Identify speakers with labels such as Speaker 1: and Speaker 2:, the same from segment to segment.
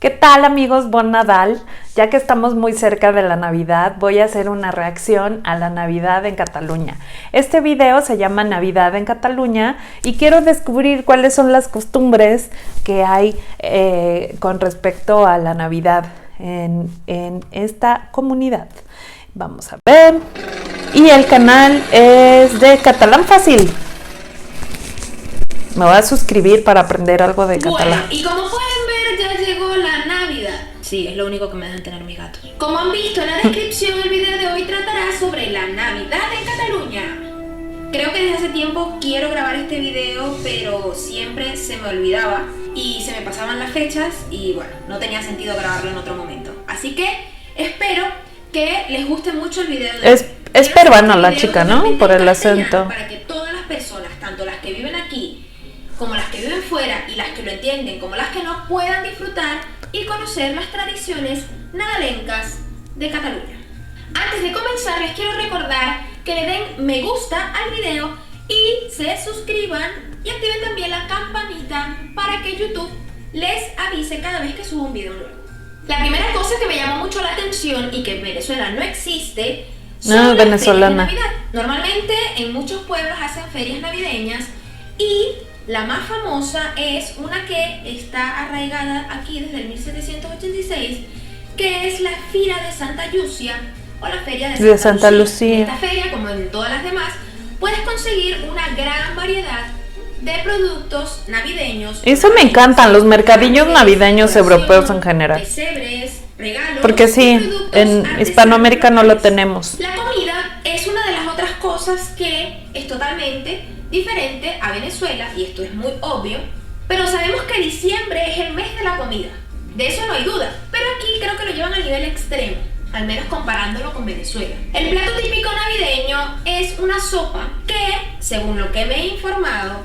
Speaker 1: ¿Qué tal, amigos? Bon Nadal. Ya que estamos muy cerca de la Navidad, voy a hacer una reacción a la Navidad en Cataluña. Este video se llama Navidad en Cataluña y quiero descubrir cuáles son las costumbres que hay con respecto a la Navidad en esta comunidad. Vamos a ver. Y el canal es de Catalán Fácil. Me voy a suscribir para aprender algo de catalán.
Speaker 2: Y como pueden ver, ya llegó la Navidad. Sí, es lo único que me dejan tener mis gatos. Como han visto en la descripción, el video de hoy tratará sobre la Navidad en Cataluña. Creo que desde hace tiempo quiero grabar este video, pero siempre se me olvidaba y se me pasaban las fechas y bueno, no tenía sentido grabarlo en otro momento. Así que espero que les guste mucho el video de hoy.
Speaker 1: Es peruana la chica, ¿no? Por el acento.
Speaker 2: Para que todas las personas, tanto las que viven aquí como las que viven fuera y las que lo entienden como las que no, puedan disfrutar y conocer las tradiciones nadalencas de Cataluña. Antes de comenzar, les quiero recordar que le den me gusta al video y se suscriban y activen también la campanita para que YouTube les avise cada vez que subo un video nuevo. La primera cosa que me llamó mucho la atención y que en Venezuela no existe son las ferias de Navidad. Normalmente en muchos pueblos hacen ferias navideñas y la más famosa es una que está arraigada aquí desde el 1786, que es la Fira de Santa Llúcia o la Feria de Santa Lucía. En esta feria, como en todas las demás, puedes conseguir una gran variedad de productos navideños.
Speaker 1: Eso me encantan, los mercadillos navideños europeos en general.
Speaker 2: Pesebres, regalos,
Speaker 1: porque sí, en Hispanoamérica no lo tenemos.
Speaker 2: La comida es una de las otras cosas que es totalmente diferente a Venezuela, y esto es muy obvio, pero sabemos que diciembre es el mes de la comida, de eso no hay duda, pero aquí creo que lo llevan al nivel extremo, al menos comparándolo con Venezuela. El plato típico navideño es una sopa que, según lo que me he informado,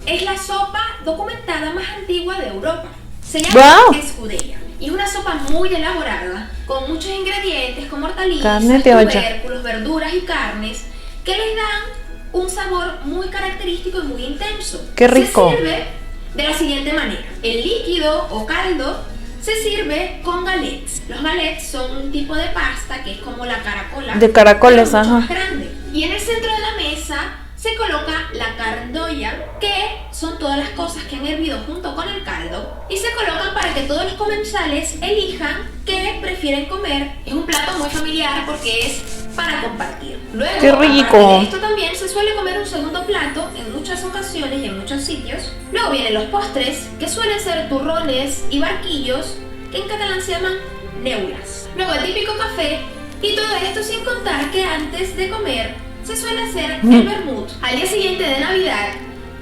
Speaker 2: es la sopa documentada más antigua de Europa. Se llama escudella y es una sopa muy elaborada, con muchos ingredientes como hortalizas, tubérculos, verduras y carnes, que les dan un sabor muy característico y muy intenso.
Speaker 1: ¡Qué rico!
Speaker 2: Se sirve de la siguiente manera. El líquido o caldo se sirve con galets. Los galets son un tipo de pasta que es como la caracola.
Speaker 1: De caracoles,
Speaker 2: pero mucho
Speaker 1: ajá.
Speaker 2: más grande. Y en el centro de la mesa se coloca la carndoya, que son todas las cosas que han hervido junto con el caldo, y se colocan para que todos los comensales elijan qué prefieren comer. Es un plato muy familiar porque es para compartir. Luego,
Speaker 1: ¡qué rico!
Speaker 2: esto también se suele comer un segundo plato en muchas ocasiones y en muchos sitios. Luego vienen los postres, que suelen ser turrones y barquillos, que en catalán se llaman neulas. Luego el típico café, y todo esto sin contar que antes de comer se suele hacer el vermut. Al día siguiente de Navidad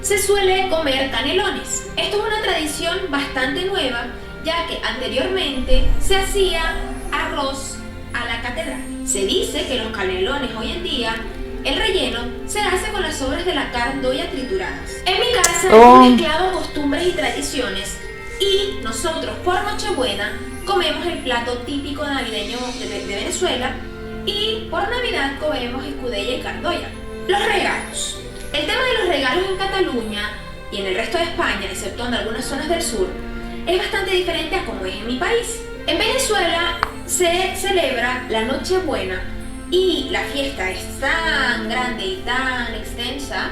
Speaker 2: se suele comer canelones. Esto es una tradición bastante nueva, ya que anteriormente se hacía arroz a la catedral. Se dice que los canelones hoy en día, el relleno se hace con las sobras de la carndoya trituradas. En mi casa hemos mezclado costumbres y tradiciones, y nosotros por Nochebuena comemos el plato típico navideño de Venezuela, y por Navidad comemos escudella y carndoya. Los regalos. El tema de los regalos en Cataluña y en el resto de España, excepto en algunas zonas del sur, es bastante diferente a como es en mi país. En Venezuela se celebra la Nochebuena y la fiesta es tan grande y tan extensa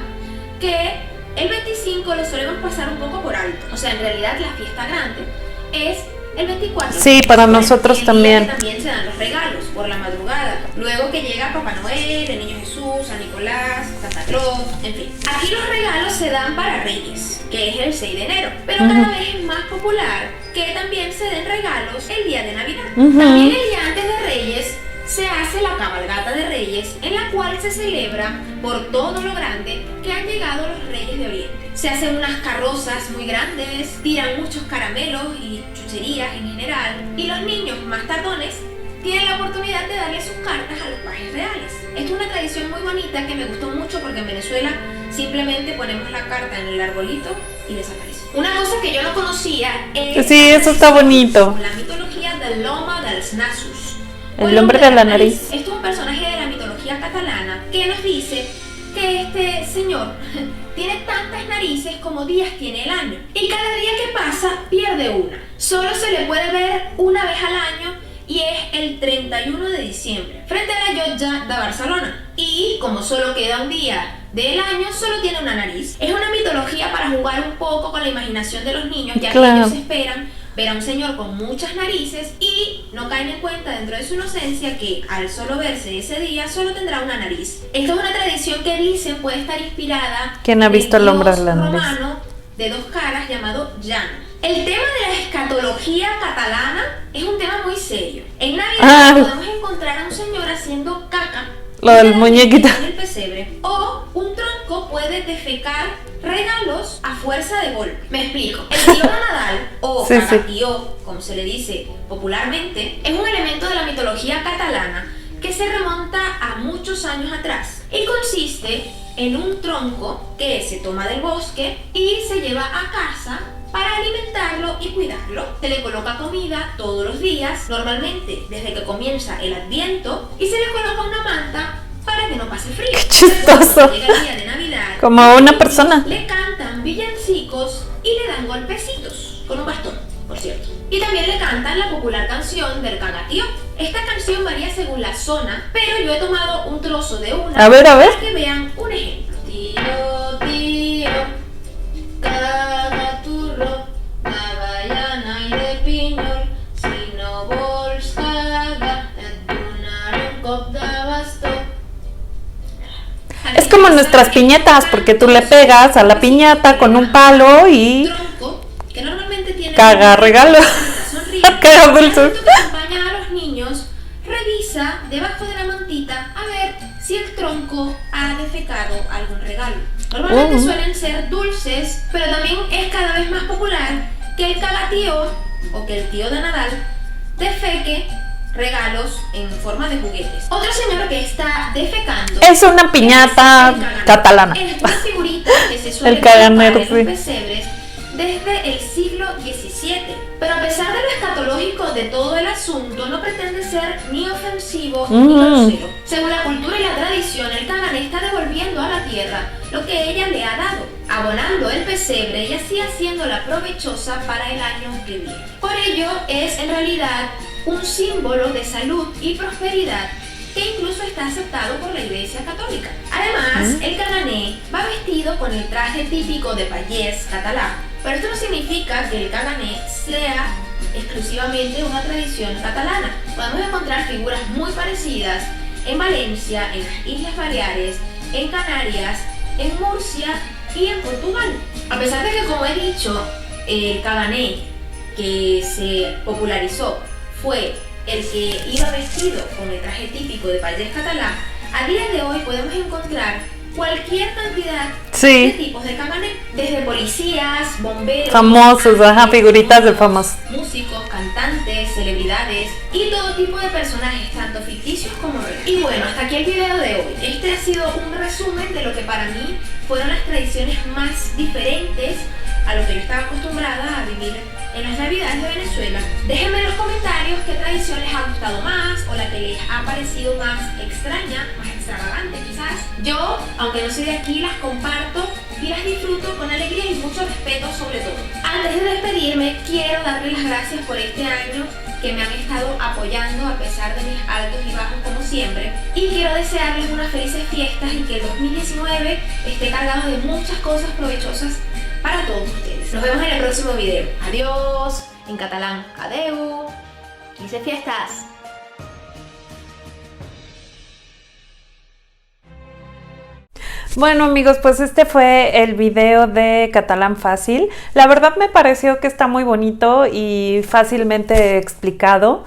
Speaker 2: que el 25 lo solemos pasar un poco por alto. O sea, en realidad la fiesta grande es el 24.
Speaker 1: Sí, para nosotros también.
Speaker 2: También se dan los regalos por la madrugada. Luego que llega Papá Noel, el Niño Jesús, San Nicolás, Santa Claus, en fin. Aquí los regalos se dan para Reyes, que es el 6 de enero. Pero cada vez es más popular que también se den regalos el día de Navidad. También el día antes de Reyes se hace la cabalgata de Reyes, en la cual se celebra por todo lo grande que han llegado los Reyes de Oriente. Se hacen unas carrozas muy grandes, tiran muchos caramelos y chucherías en general, y los niños más tardones tienen la oportunidad de darle sus cartas a los pajes reales. Esto es una tradición muy bonita que me gustó mucho porque en Venezuela simplemente ponemos la carta en el arbolito y desaparece. Una cosa que yo no conocía es...
Speaker 1: Sí, eso está bonito.
Speaker 2: La mitología del Loma dels Nassos.
Speaker 1: El hombre de la nariz.
Speaker 2: Esto es un personaje de la mitología catalana que nos dice que este señor tiene tantas narices como días tiene el año. Y cada día que pasa pierde una. Solo se le puede ver una vez al año y es el 31 de diciembre, frente a la Llotja de Barcelona. Y como solo queda un día del año, solo tiene una nariz. Es una mitología para jugar un poco con la imaginación de los niños, ya que ellos esperan ver a un señor con muchas narices y no caen en cuenta dentro de su inocencia que al solo verse ese día solo tendrá una nariz. Esta es una tradición que dicen puede estar inspirada
Speaker 1: ¿Quién ha visto el hombre de la nariz?
Speaker 2: Romano de 2 caras llamado Jan. El tema de la escatología catalana es un tema muy serio. En Navidad podemos encontrar a un señor haciendo caca,
Speaker 1: lo del muñequito
Speaker 2: en el pesebre, o un tronco puede defecar regalos a fuerza de golpe. Me explico. El tío de Nadal, o cagatío, como se le dice popularmente, es un elemento de la mitología catalana que se remonta a muchos años atrás y consiste en un tronco que se toma del bosque y se lleva a casa para alimentarlo y cuidarlo. Se le coloca comida todos los días, normalmente desde que comienza el Adviento, y se le coloca una manta para que no pase frío.
Speaker 1: ¡Qué chistoso!
Speaker 2: Llega el día de Navidad,
Speaker 1: como una persona.
Speaker 2: Le cantan villancicos y le dan golpecitos, con un bastón, por cierto. Y también le cantan la popular canción del cagatío. Esta canción varía según la zona, pero yo he tomado un trozo de una
Speaker 1: a ver.
Speaker 2: para que vean un ejemplo. Tío, tío, cagaturro, d'avellana i de pinyol, si no vols cagar, et donaré un cop de bastó.
Speaker 1: Es como nuestras piñatas, porque tú le pegas a la piñata con un palo y
Speaker 2: tronco que normalmente tiene
Speaker 1: caga regalo. Caga dulces.
Speaker 2: Que acompaña a los niños, revisa debajo de la mantita a ver si el tronco ha defecado algún regalo. Normalmente suelen ser dulces, pero también es cada vez más popular que el cagatío o que el tío de Nadal defeque regalos en forma de juguetes. Otro señor que está defecando
Speaker 1: es una piñata catalana.
Speaker 2: Es una figurita que se suele
Speaker 1: el caganero,
Speaker 2: en los pesebres desde el siglo XVII. Pero a pesar de lo escatológico de todo el asunto, no pretende ser ni ofensivo ni grosero. Según la cultura y la tradición, el cagané está devolviendo a la tierra lo que ella le ha dado, abonando el pesebre y así haciéndola provechosa para el año que viene. Por ello, es en realidad un símbolo de salud y prosperidad que incluso está aceptado por la Iglesia Católica. Además, el cagané va vestido con el traje típico de payés catalán, pero esto no significa que el cagané sea exclusivamente una tradición catalana. Podemos encontrar figuras muy parecidas en Valencia, en las Islas Baleares, en Canarias, en Murcia y en Portugal. A pesar de que, como he dicho, el cagané que se popularizó fue el que iba vestido con el traje típico de payés catalán, a día de hoy podemos encontrar cualquier cantidad de tipos de cagané, desde policías, bomberos,
Speaker 1: famosos, figuritas de famosos,
Speaker 2: músicos, cantantes, celebridades y todo tipo de personajes, tanto ficticios como reales. Y bueno, hasta aquí el video de hoy. Este ha sido un resumen de lo que para mí fueron las tradiciones más diferentes a lo que yo estaba acostumbrada a vivir en las Navidades de Venezuela. Déjenme en los comentarios qué tradición les ha gustado más o la que les ha parecido más extraña, más extravagante quizás. Yo, aunque no soy de aquí, las comparto y las disfruto con alegría y mucho respeto sobre todo. Antes de despedirme, quiero darles las gracias por este año que me han estado apoyando a pesar de mis altos y bajos como siempre. Y quiero desearles unas felices fiestas y que el 2019 esté cargado de muchas cosas provechosas para todos ustedes. Nos vemos en el próximo video. Adiós, en catalán, adeu, felices fiestas.
Speaker 1: Bueno amigos, pues este fue el video de Catalán Fácil. La verdad me pareció que está muy bonito y fácilmente explicado.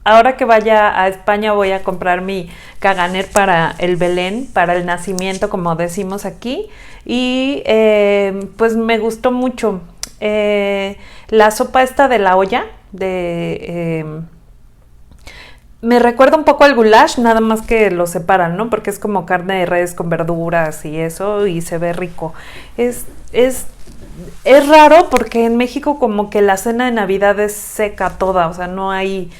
Speaker 1: Ahora que vaya a España voy a comprar mi caganer para el Belén, para el nacimiento, como decimos aquí. Y pues me gustó mucho. La sopa esta de la olla, me recuerda un poco al goulash, nada más que lo separan, ¿no? Porque es como carne de res con verduras y eso, y se ve rico. Es raro porque en México como que la cena de Navidad es seca toda, o sea, no hay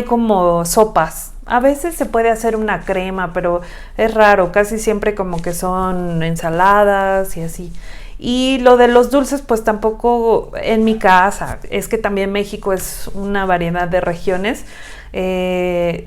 Speaker 1: como sopas. A veces se puede hacer una crema, pero es raro, casi siempre como que son ensaladas y así. Y lo de los dulces, pues tampoco en mi casa, es que también México es una variedad de regiones,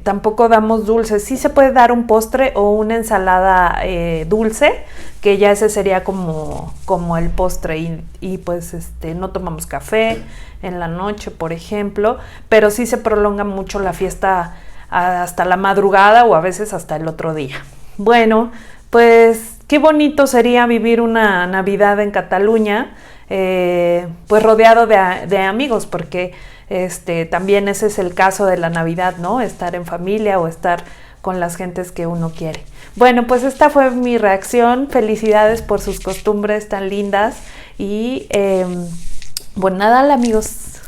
Speaker 1: tampoco damos dulces. Sí se puede dar un postre o una ensalada dulce, que ya ese sería como el postre y pues no tomamos café en la noche, por ejemplo, pero sí se prolonga mucho la fiesta hasta la madrugada o a veces hasta el otro día. Bueno, pues qué bonito sería vivir una Navidad en Cataluña, pues rodeado de amigos, porque también ese es el caso de la Navidad, ¿no? Estar en familia o estar con las gentes que uno quiere. Bueno, pues esta fue mi reacción. Felicidades por sus costumbres tan lindas y pues nada, amigos.